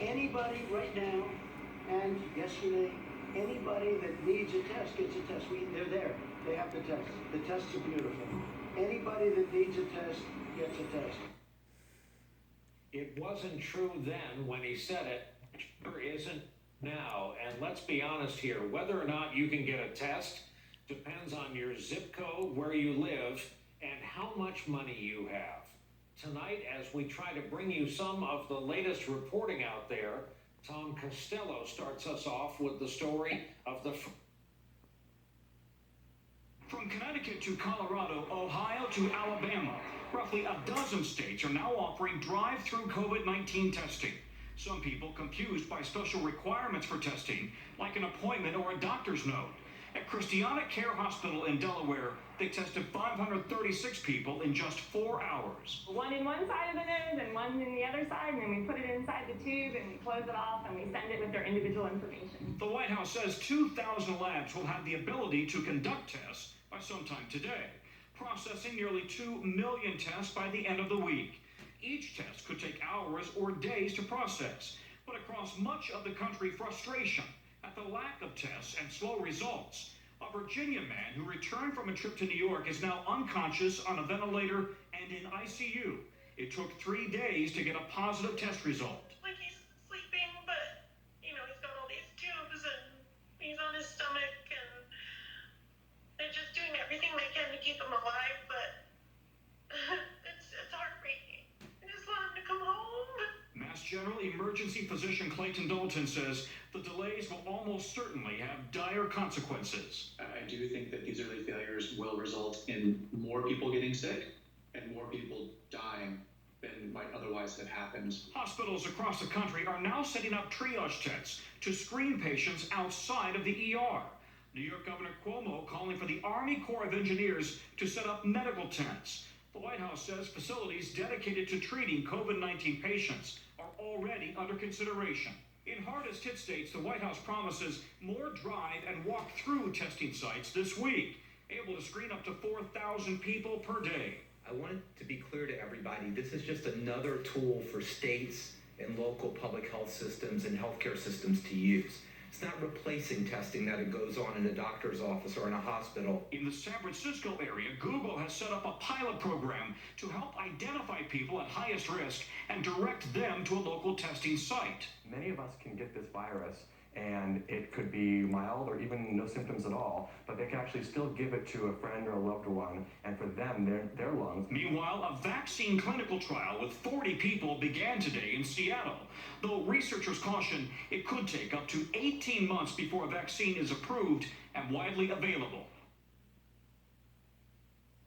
Anybody right now, and yesterday, anybody that needs a test gets a test. They're there. They have the test. The tests are beautiful. Anybody that needs a test gets a test. It wasn't true then when he said it. It sure isn't now. And let's be honest here, whether or not you can get a test depends on your zip code, where you live, and how much money you have. Tonight, as we try to bring you some of the latest reporting out there, Tom Costello starts us off with the story of the... From Connecticut to Colorado, Ohio to Alabama, roughly a dozen states are now offering drive-through COVID-19 testing. Some people confused by special requirements for testing, like an appointment or a doctor's note. At Christiana Care Hospital in Delaware, they tested 536 people in just 4 hours. One in one side of the nose and one in the other side, and then we put it inside the tube and we close it off and we send it with their individual information. The White House says 2,000 labs will have the ability to conduct tests by sometime today, processing nearly 2 million tests by the end of the week. Each test could take hours or days to process, but across much of the country, frustration at the lack of tests and slow results. A Virginia man who returned from a trip to New York is now unconscious on a ventilator and in ICU. It took 3 days to get a positive test result. Like he's sleeping, but, he's got all these tubes and he's on his stomach and they're just doing everything they can to keep him alive, but it's heartbreaking. I just want him to come home. Mass General Emergency Physician Clayton Dalton says the delays will almost certainly have dire consequences. I do think that these early failures will result in more people getting sick and more people dying than might otherwise have happened. Hospitals across the country are now setting up triage tests to screen patients outside of the ER. New York Governor Cuomo calling for the Army Corps of Engineers to set up medical tents. The White House says facilities dedicated to treating COVID-19 patients are already under consideration. In hardest hit states, the White House promises more drive and walk-through testing sites this week, able to screen up to 4,000 people per day. I want it to be clear to everybody, this is just another tool for states and local public health systems and healthcare systems to use. It's not replacing testing that it goes on in a doctor's office or in a hospital. In the San Francisco area, Google has set up a pilot program to help identify people at highest risk and direct them to a local testing site. Many of us can get this virus and it could be mild or even no symptoms at all, but they can actually still give it to a friend or a loved one, and for them, their lungs. Meanwhile, a vaccine clinical trial with 40 people began today in Seattle, though researchers caution it could take up to 18 months before a vaccine is approved and widely available.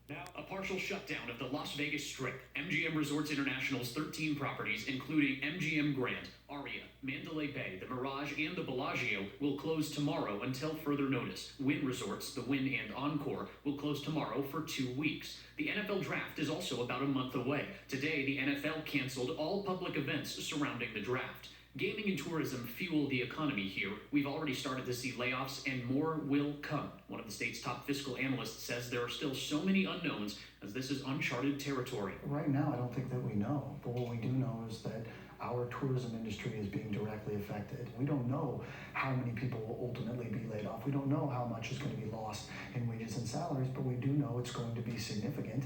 Now, a partial shutdown of the Las Vegas Strip. MGM Resorts International's 13 properties, including MGM Grand, Aria, Mandalay Bay, the Mirage, and the Bellagio, will close tomorrow until further notice. Wynn Resorts, the Wynn and Encore, will close tomorrow for 2 weeks. The NFL Draft is also about a month away. Today, the NFL canceled all public events surrounding the draft. Gaming and tourism fuel the economy here. We've already started to see layoffs and more will come. One of the state's top fiscal analysts says there are still so many unknowns as this is uncharted territory. Right now, I don't think that we know, but what we do know is that our tourism industry is being directly affected. We don't know how many people will ultimately be laid off. We don't know how much is going to be lost in wages and salaries, but we do know it's going to be significant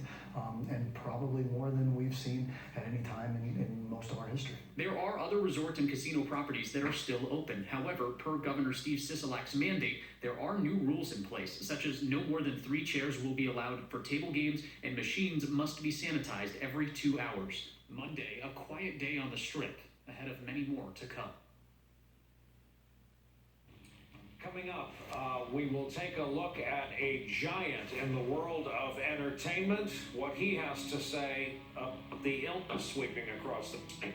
and probably more than we've seen at any time in most of our history. There are other resort and casino properties that are still open. However, per Governor Steve Sisolak's mandate, there are new rules in place, such as no more than 3 chairs will be allowed for table games and machines must be sanitized every 2 hours. Monday, a quiet day on the Strip, ahead of many more to come. Coming up, we will take a look at a giant in the world of entertainment, what he has to say about the illness sweeping across the state.